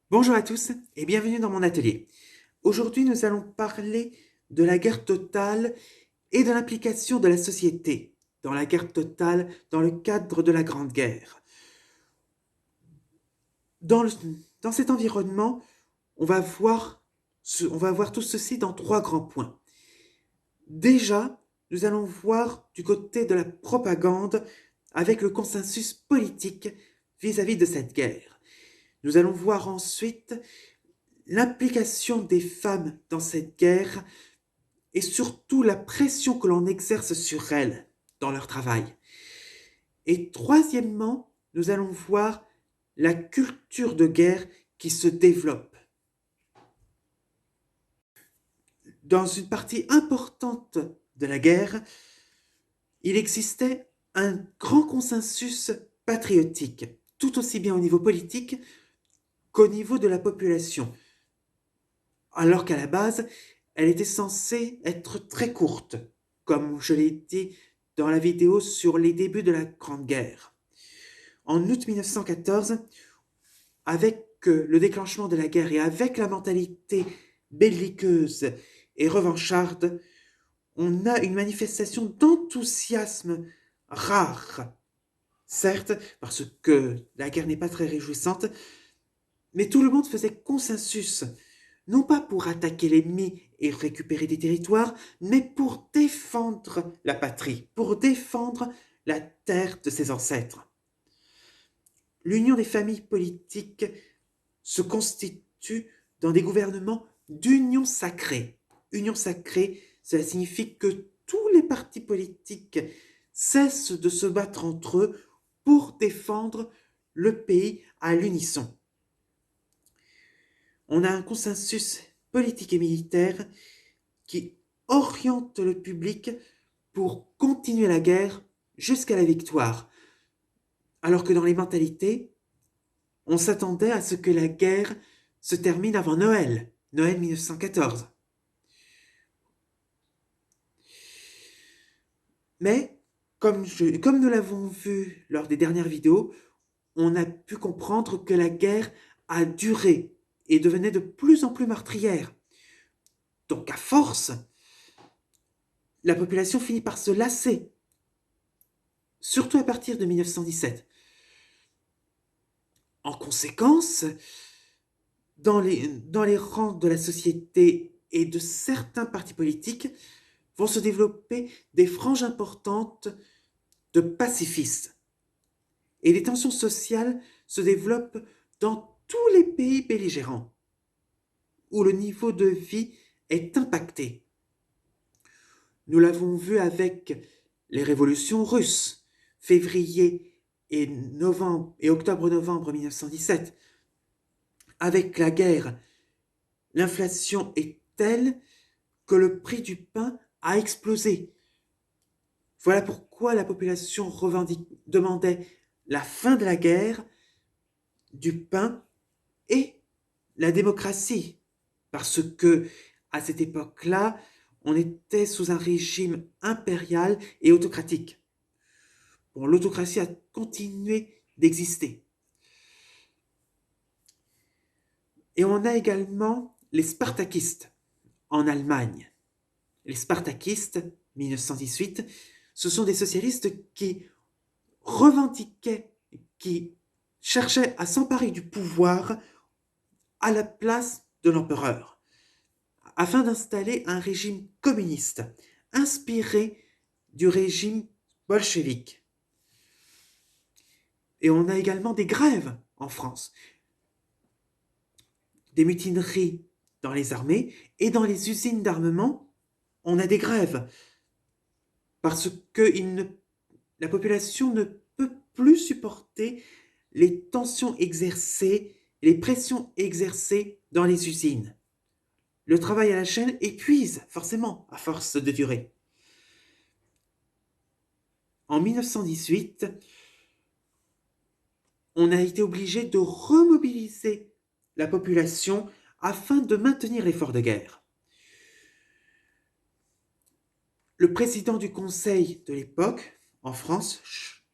Bonjour à tous et bienvenue dans mon atelier. Aujourd'hui, nous allons parler de la guerre totale et de l'implication de la société dans la guerre totale dans le cadre de la Grande Guerre. Dans, le- dans cet environnement, on va voir tout ceci dans trois grands points. Déjà, nous allons voir du côté de la propagande avec le consensus politique vis-à-vis de cette guerre. Nous allons voir ensuite l'implication des femmes dans cette guerre et surtout la pression que l'on exerce sur elles dans leur travail. Et troisièmement, nous allons voir la culture de guerre qui se développe. Dans une partie importante de la guerre, il existait un grand consensus patriotique, tout aussi bien au niveau politique qu'au niveau de la population, alors qu'à la base, elle était censée être très courte, comme je l'ai dit dans la vidéo sur les débuts de la Grande Guerre. En août 1914, avec le déclenchement de la guerre et avec la mentalité belliqueuse et revancharde, on a une manifestation d'enthousiasme rare. Certes, parce que la guerre n'est pas très réjouissante, mais tout le monde faisait consensus, non pas pour attaquer l'ennemi et récupérer des territoires, mais pour défendre la patrie, pour défendre la terre de ses ancêtres. L'union des familles politiques se constitue dans des gouvernements d'union sacrée. Union sacrée, cela signifie que tous les partis politiques cessent de se battre entre eux pour défendre le pays à l'unisson. On a un consensus politique et militaire qui oriente le public pour continuer la guerre jusqu'à la victoire. Alors que dans les mentalités, on s'attendait à ce que la guerre se termine avant Noël, Noël 1914. Mais, comme nous l'avons vu lors des dernières vidéos, on a pu comprendre que la guerre a duré et devenait de plus en plus meurtrière. Donc à force, la population finit par se lasser, surtout à partir de 1917. En conséquence, dans les rangs de la société et de certains partis politiques vont se développer des franges importantes de pacifistes. Et les tensions sociales se développent dans tous les pays belligérants, où le niveau de vie est impacté. Nous l'avons vu avec les révolutions russes, février et octobre-novembre 1917. Avec la guerre, l'inflation est telle que le prix du pain a explosé. Voilà pourquoi la population demandait la fin de la guerre, du pain et la démocratie. Parce que, à cette époque-là, on était sous un régime impérial et autocratique. Bon, l'autocratie a continué d'exister. Et on a également les spartakistes en Allemagne. Les spartakistes, 1918, ce sont des socialistes qui revendiquaient, qui cherchaient à s'emparer du pouvoir à la place de l'empereur, afin d'installer un régime communiste inspiré du régime bolchevique. Et on a également des grèves en France, des mutineries dans les armées et dans les usines d'armement, on a des grèves parce que la population ne peut plus supporter les tensions exercées, les pressions exercées dans les usines. Le travail à la chaîne épuise forcément à force de durer. En 1918, on a été obligé de remobiliser la population afin de maintenir l'effort de guerre. Le président du Conseil de l'époque, en France,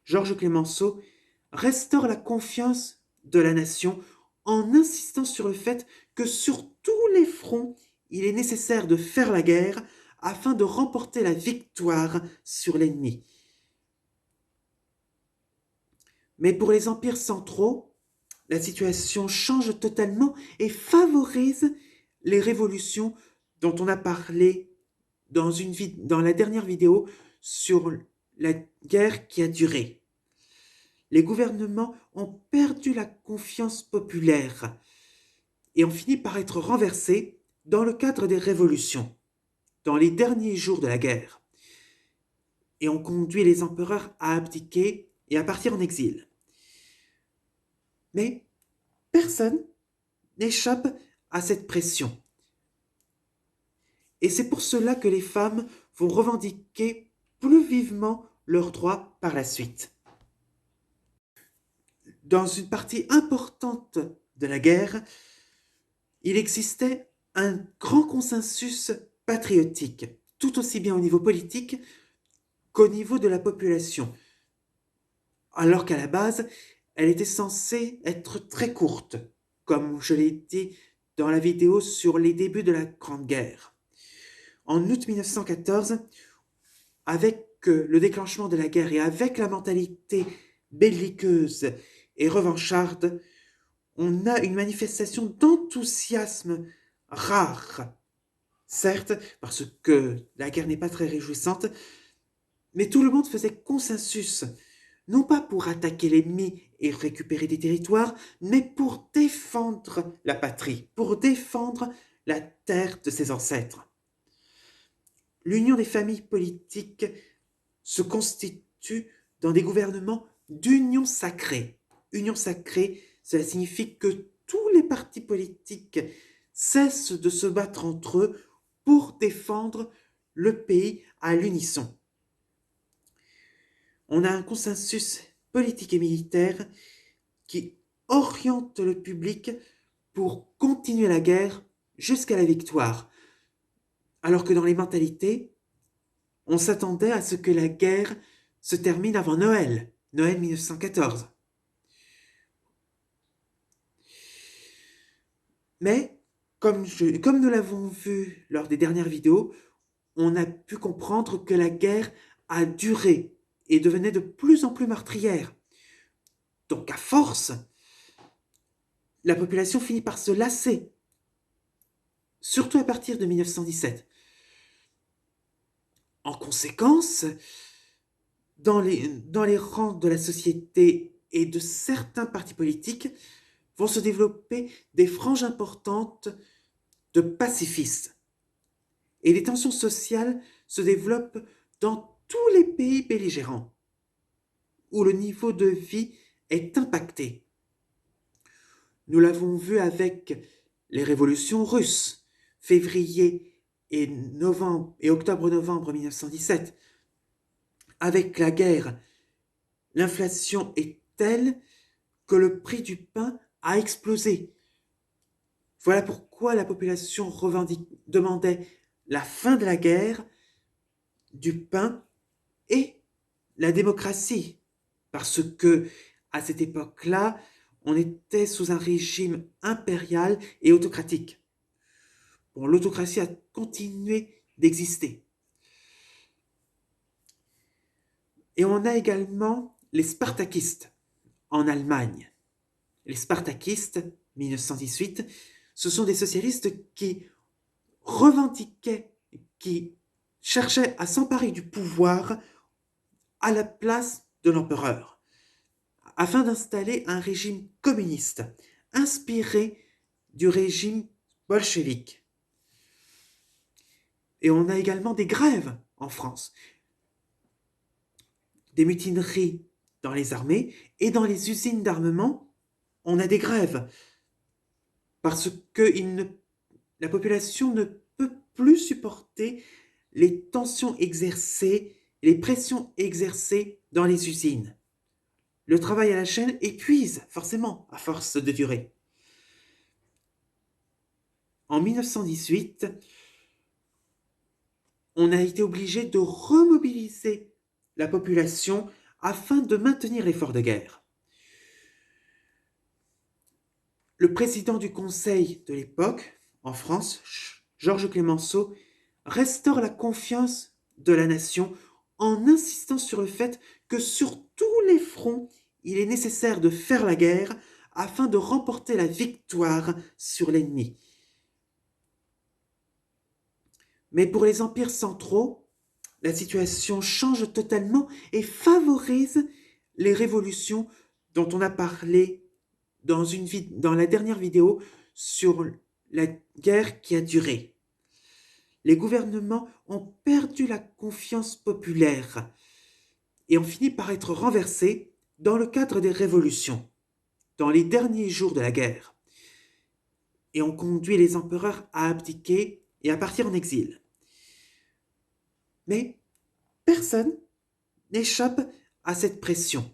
Georges Clemenceau, restaure la confiance de la nation en insistant sur le fait que sur tous les fronts, il est nécessaire de faire la guerre afin de remporter la victoire sur l'ennemi. Mais pour les empires centraux, la situation change totalement et favorise les révolutions dont on a parlé dans la dernière vidéo sur la guerre qui a duré. Les gouvernements ont perdu la confiance populaire et ont fini par être renversés dans le cadre des révolutions, dans les derniers jours de la guerre, et ont conduit les empereurs à abdiquer et à partir en exil. Mais personne n'échappe à cette pression. Et c'est pour cela que les femmes vont revendiquer plus vivement leurs droits par la suite. Dans une partie importante de la guerre, il existait un grand consensus patriotique, tout aussi bien au niveau politique qu'au niveau de la population, alors qu'à la base, elle était censée être très courte, comme je l'ai dit dans la vidéo sur les débuts de la Grande Guerre. En août 1914, avec le déclenchement de la guerre et avec la mentalité belliqueuse et revancharde, on a une manifestation d'enthousiasme rare. Certes, parce que la guerre n'est pas très réjouissante, mais tout le monde faisait consensus, non pas pour attaquer l'ennemi et récupérer des territoires, mais pour défendre la patrie, pour défendre la terre de ses ancêtres. L'union des familles politiques se constitue dans des gouvernements d'union sacrée. Union sacrée, cela signifie que tous les partis politiques cessent de se battre entre eux pour défendre le pays à l'unisson. On a un consensus politique et militaire qui oriente le public pour continuer la guerre jusqu'à la victoire. Alors que dans les mentalités, on s'attendait à ce que la guerre se termine avant Noël, Noël 1914. Mais, comme nous l'avons vu lors des dernières vidéos, on a pu comprendre que la guerre a duré et devenait de plus en plus meurtrière. Donc à force, la population finit par se lasser, surtout à partir de 1917. En conséquence, dans les rangs de la société et de certains partis politiques, vont se développer des franges importantes de pacifistes. Et les tensions sociales se développent dans tous les pays belligérants, où le niveau de vie est impacté. Nous l'avons vu avec les révolutions russes, février et octobre-novembre 1917. Avec la guerre, l'inflation est telle que le prix du pain a explosé. Voilà pourquoi la population demandait la fin de la guerre, du pain et la démocratie. Parce que, à cette époque-là, on était sous un régime impérial et autocratique. Bon, l'autocratie a continué d'exister. Et on a également les spartakistes en Allemagne. Les spartakistes, 1918, ce sont des socialistes qui revendiquaient, qui cherchaient à s'emparer du pouvoir à la place de l'empereur, afin d'installer un régime communiste, inspiré du régime bolchevique. Et on a également des grèves en France, des mutineries dans les armées et dans les usines d'armement, on a des grèves parce que la population ne peut plus supporter les tensions exercées, les pressions exercées dans les usines. Le travail à la chaîne épuise forcément à force de durer. En 1918, on a été obligé de remobiliser la population afin de maintenir l'effort de guerre. Le président du Conseil de l'époque, en France, Georges Clemenceau, restaure la confiance de la nation en insistant sur le fait que sur tous les fronts, il est nécessaire de faire la guerre afin de remporter la victoire sur l'ennemi. Mais pour les empires centraux, la situation change totalement et favorise les révolutions dont on a parlé dans la dernière vidéo sur la guerre qui a duré. Les gouvernements ont perdu la confiance populaire et ont fini par être renversés dans le cadre des révolutions, dans les derniers jours de la guerre, et ont conduit les empereurs à abdiquer et à partir en exil. Mais personne n'échappe à cette pression.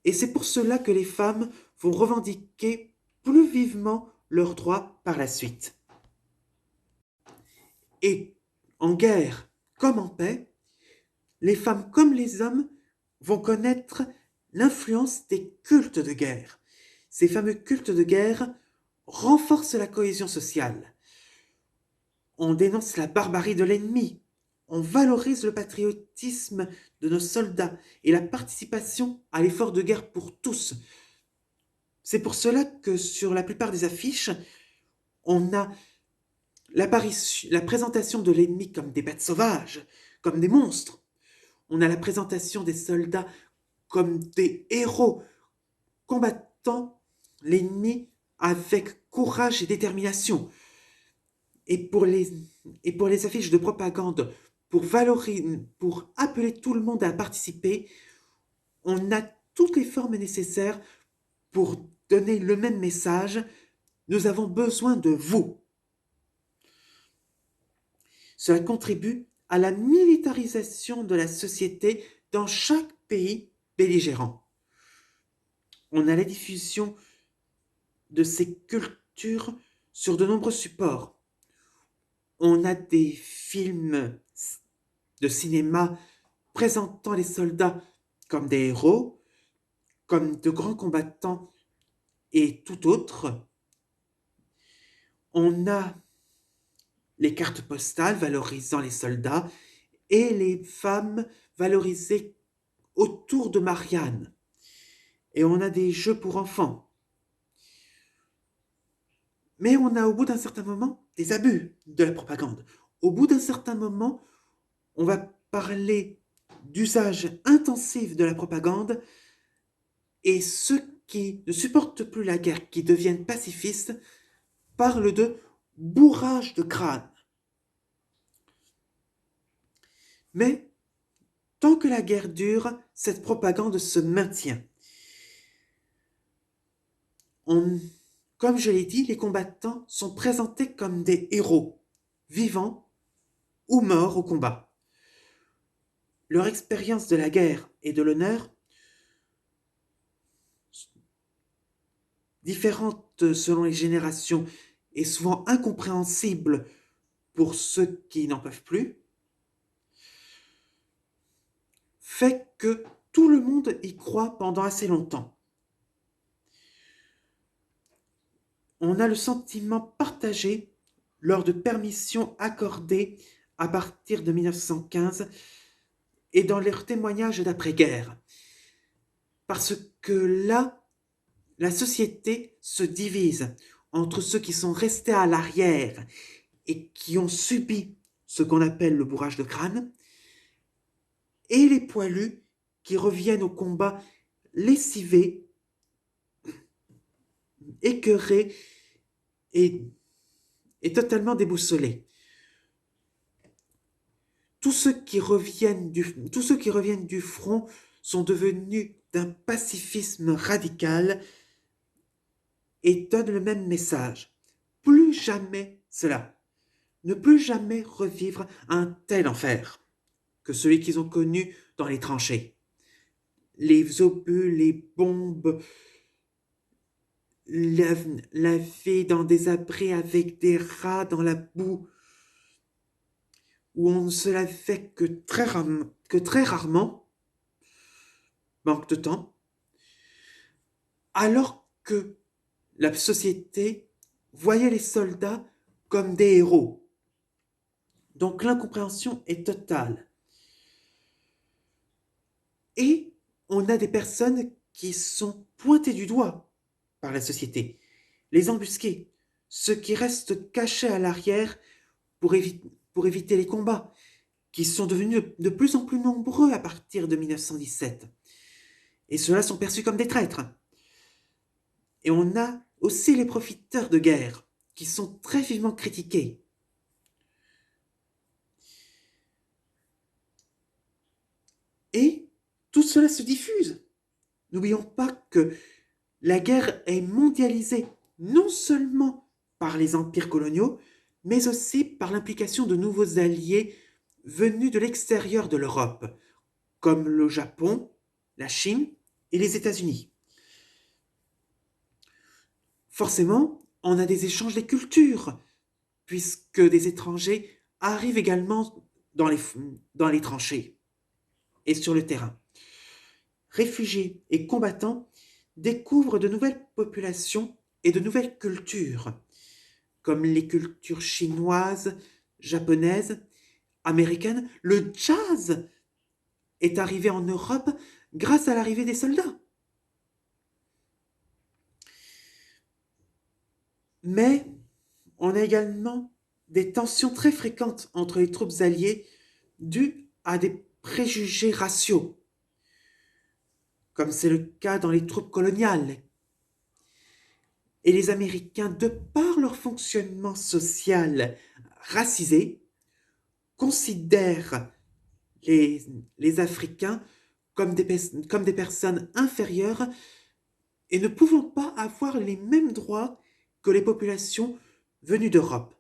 Et c'est pour cela que les femmes vont revendiquer plus vivement leurs droits par la suite. Et en guerre comme en paix, les femmes comme les hommes vont connaître l'influence des cultes de guerre. Ces fameux cultes de guerre renforcent la cohésion sociale. On dénonce la barbarie de l'ennemi. On valorise le patriotisme de nos soldats et la participation à l'effort de guerre pour tous. C'est pour cela que sur la plupart des affiches, on a la présentation de l'ennemi comme des bêtes sauvages, comme des monstres. On a la présentation des soldats comme des héros, combattant l'ennemi avec courage et détermination. Et pour les affiches de propagande, pour appeler tout le monde à participer, on a toutes les formes nécessaires pour donner le même message. Nous avons besoin de vous. Cela contribue à la militarisation de la société dans chaque pays belligérant. On a la diffusion de ces cultures sur de nombreux supports. On a des films de cinéma présentant les soldats comme des héros, comme de grands combattants et tout autre. On a les cartes postales valorisant les soldats et les femmes valorisées autour de Marianne. Et on a des jeux pour enfants. Mais on a au bout d'un certain moment des abus de la propagande. Au bout d'un certain moment, on va parler d'usage intensif de la propagande et ceux qui ne supportent plus la guerre, qui deviennent pacifistes, parlent de bourrage de crâne. Mais tant que la guerre dure, cette propagande se maintient. Comme je l'ai dit, les combattants sont présentés comme des héros, vivants ou morts au combat. Leur expérience de la guerre et de l'honneur, différente selon les générations et souvent incompréhensible pour ceux qui n'en peuvent plus, fait que tout le monde y croit pendant assez longtemps. On a le sentiment partagé lors de permissions accordées à partir de 1915 et dans leurs témoignages d'après-guerre. Parce que là, la société se divise entre ceux qui sont restés à l'arrière et qui ont subi ce qu'on appelle le bourrage de crâne, et les poilus qui reviennent au combat lessivés, écœurés et totalement déboussolés. Tous ceux qui reviennent du front sont devenus d'un pacifisme radical et donnent le même message. Plus jamais cela. Ne plus jamais revivre un tel enfer que celui qu'ils ont connu dans les tranchées. Les obus, les bombes, la vie dans des abris avec des rats dans la boue, où on ne se lavait que très rarement, manque de temps, alors que La société voyait les soldats comme des héros. Donc l'incompréhension est totale. Et on a des personnes qui sont pointées du doigt par la société. Les embusqués, ceux qui restent cachés à l'arrière pour éviter les combats, qui sont devenus de plus en plus nombreux à partir de 1917. Et ceux-là sont perçus comme des traîtres. Et on a aussi les profiteurs de guerre, qui sont très vivement critiqués. Et tout cela se diffuse. N'oublions pas que la guerre est mondialisée non seulement par les empires coloniaux, mais aussi par l'implication de nouveaux alliés venus de l'extérieur de l'Europe, comme le Japon, la Chine et les États-Unis. Forcément, on a des échanges des cultures, puisque des étrangers arrivent également dans les tranchées et sur le terrain. Réfugiés et combattants découvrent de nouvelles populations et de nouvelles cultures, comme les cultures chinoises, japonaises, américaines. Le jazz est arrivé en Europe grâce à l'arrivée des soldats. Mais on a également des tensions très fréquentes entre les troupes alliées dues à des préjugés raciaux, comme c'est le cas dans les troupes coloniales. Et les Américains, de par leur fonctionnement social racisé, considèrent les Africains comme des personnes inférieures et ne pouvant pas avoir les mêmes droits que les populations venues d'Europe.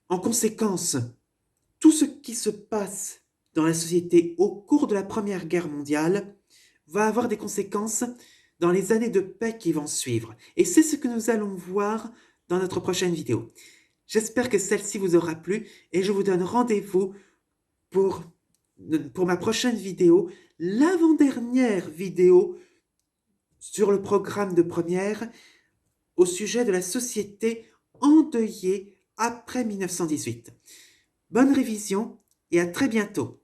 En conséquence, tout ce qui se passe dans la société au cours de la Première Guerre mondiale va avoir des conséquences dans les années de paix qui vont suivre. Et c'est ce que nous allons voir dans notre prochaine vidéo. J'espère que celle-ci vous aura plu et je vous donne rendez-vous pour ma prochaine vidéo, l'avant-dernière vidéo sur le programme de première au sujet de la société endeuillée après 1918. Bonne révision et à très bientôt.